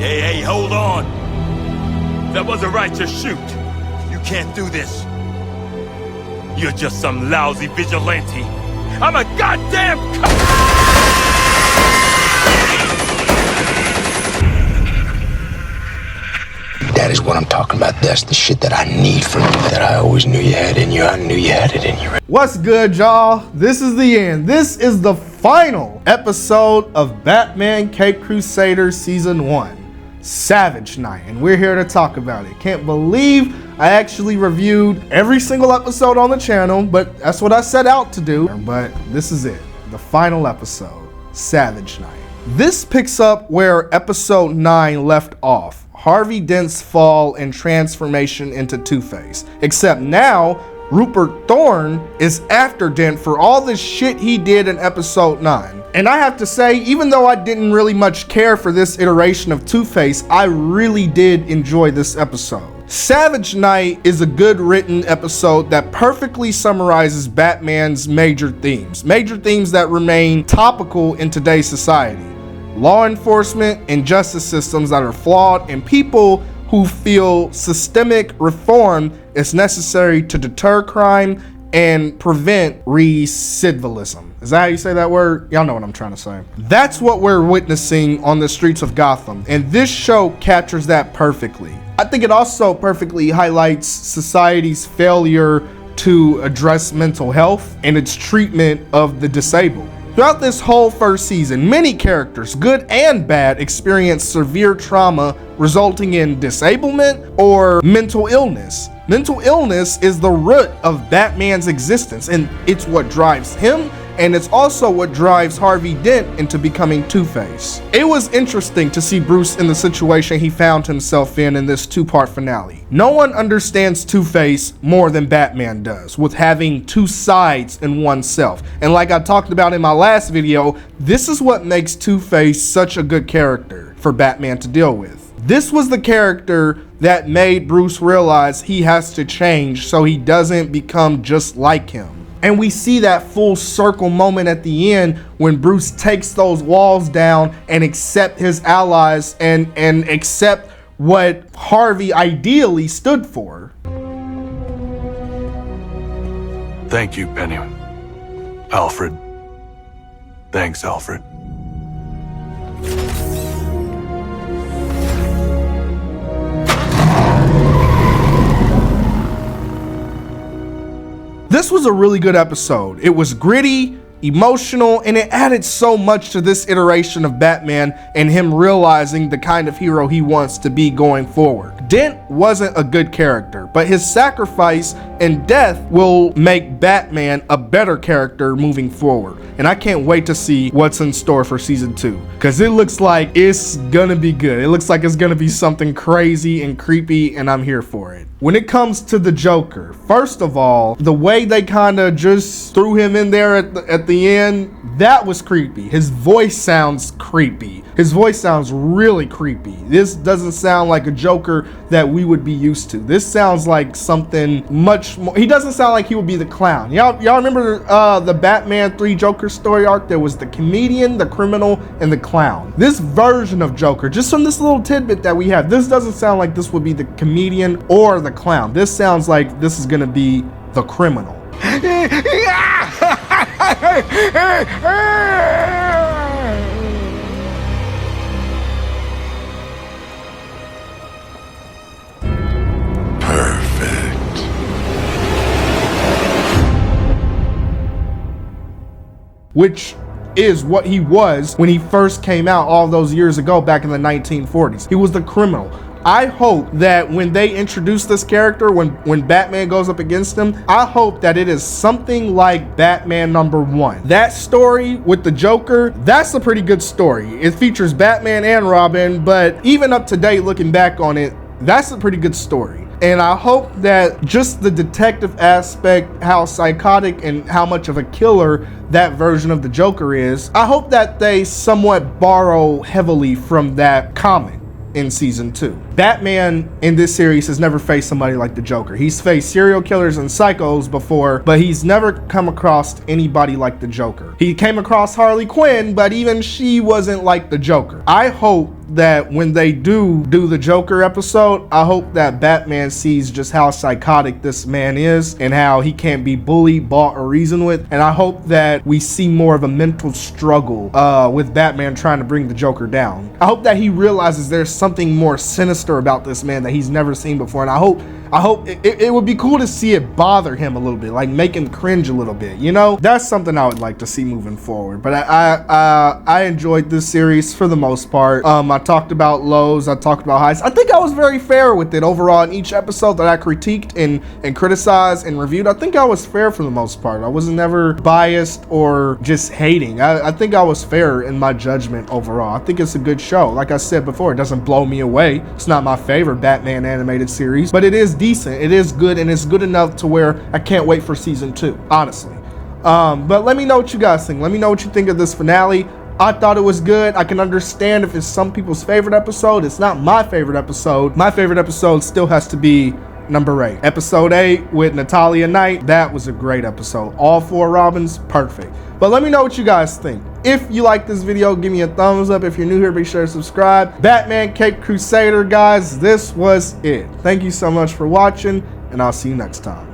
Hey, hold on. That wasn't right to shoot. You can't do this. You're just some lousy vigilante. I'm a goddamn That is what I'm talking about. That's the shit that I need from you, that I always knew you had in you. I knew you had it in you. What's good, y'all? This is the end. This is the final episode of Batman Caped Crusader Season 1, Savage Night, and we're here to talk about it. Can't believe I actually reviewed every single episode on the channel, but that's what I set out to do. But this is it, the final episode, Savage Night. This picks up where episode 9 left off. Harvey Dent's fall and transformation into Two-Face. Except now, Rupert Thorne is after Dent for all the shit he did in episode 9. And I have to say, even though I didn't really much care for this iteration of Two-Face, I really did enjoy this episode. Savage Night is a good written episode that perfectly summarizes Batman's major themes that remain topical in today's society. Law enforcement and justice systems that are flawed, and people who feel systemic reform is necessary to deter crime and prevent recidivism. Is that how you say that word? Y'all know what I'm trying to say. That's what we're witnessing on the streets of Gotham, and this show captures that perfectly. I think it also perfectly highlights society's failure to address mental health and its treatment of the disabled. Throughout this whole first season, many characters, good and bad, experience severe trauma resulting in disablement or mental illness. Mental illness is the root of Batman's existence, and it's what drives him, and it's also what drives Harvey Dent into becoming Two-Face. It was interesting to see Bruce in the situation he found himself in this two-part finale. No one understands Two-Face more than Batman does, with having two sides in oneself. And like I talked about in my last video, this is what makes Two-Face such a good character for Batman to deal with. This was the character that made Bruce realize he has to change so he doesn't become just like him. And we see that full circle moment at the end when Bruce takes those walls down and accept his allies and accept what Harvey ideally stood for. Thank you, Penny. Alfred. Thanks, Alfred. This was a really good episode. It was gritty, emotional, and it added so much to this iteration of Batman and him realizing the kind of hero he wants to be going forward. Dent wasn't a good character, but his sacrifice and death will make Batman a better character moving forward. And I can't wait to see what's in store for season 2, because it looks like it's gonna be good. It looks like it's gonna be something crazy and creepy, and I'm here for it. When it comes to the Joker, first of all, the way they kind of just threw him in there at the end, that was creepy. His voice sounds creepy. His voice sounds really creepy. This doesn't sound like a Joker that we would be used to. This sounds like something much more. He doesn't sound like he would be the clown. Y'all remember the Batman 3 Joker story arc? There was the comedian, the criminal, and the clown. This version of Joker, just from this little tidbit that we have, this doesn't sound like this would be the comedian or the clown. This sounds like this is gonna be the criminal. Perfect. Which is what he was when he first came out all those years ago back in the 1940s. He was the criminal. I hope that when they introduce this character, when Batman goes up against him, I hope that it is something like Batman #1. That story with the Joker, that's a pretty good story. It features Batman and Robin, but even up to date, looking back on it, that's a pretty good story. And I hope that just the detective aspect, how psychotic and how much of a killer that version of the Joker is, I hope that they somewhat borrow heavily from that comic in season 2. Batman in this series has never faced somebody like the Joker. He's faced serial killers and psychos before, but he's never come across anybody like the Joker. He came across Harley Quinn, but even she wasn't like the Joker. I hope that when they do the Joker episode, I hope that Batman sees just how psychotic this man is and how he can't be bullied, bought, or reasoned with. And I hope that we see more of a mental struggle with Batman trying to bring the Joker down. I hope that he realizes there's something more sinister about this man that he's never seen before. And I hope it would be cool to see it bother him a little bit, like make him cringe a little bit, you know? That's something I would like to see moving forward. But I enjoyed this series for the most part. I talked about lows, I talked about highs. I think I was very fair with it overall in each episode that I critiqued and criticized and reviewed. I think I was fair for the most part. I was never biased or just hating. I think I was fair in my judgment overall. I think it's a good show. Like I said before, it doesn't blow me away. It's not my favorite Batman animated series, but it is decent. It is good, and it's good enough to where I can't wait for season 2, honestly. But let me know what you guys think. Let me know what you think of this finale. I thought it was good. I can understand if it's some people's favorite episode. It's not my favorite episode. My favorite episode still has to be number 8. Episode 8 with Natalia Knight. That was a great episode. All 4 Robins, perfect. But let me know what you guys think. If you like this video, give me a thumbs up. If you're new here, be sure to subscribe. Batman Caped Crusader, guys, this was it. Thank you so much for watching, and I'll see you next time.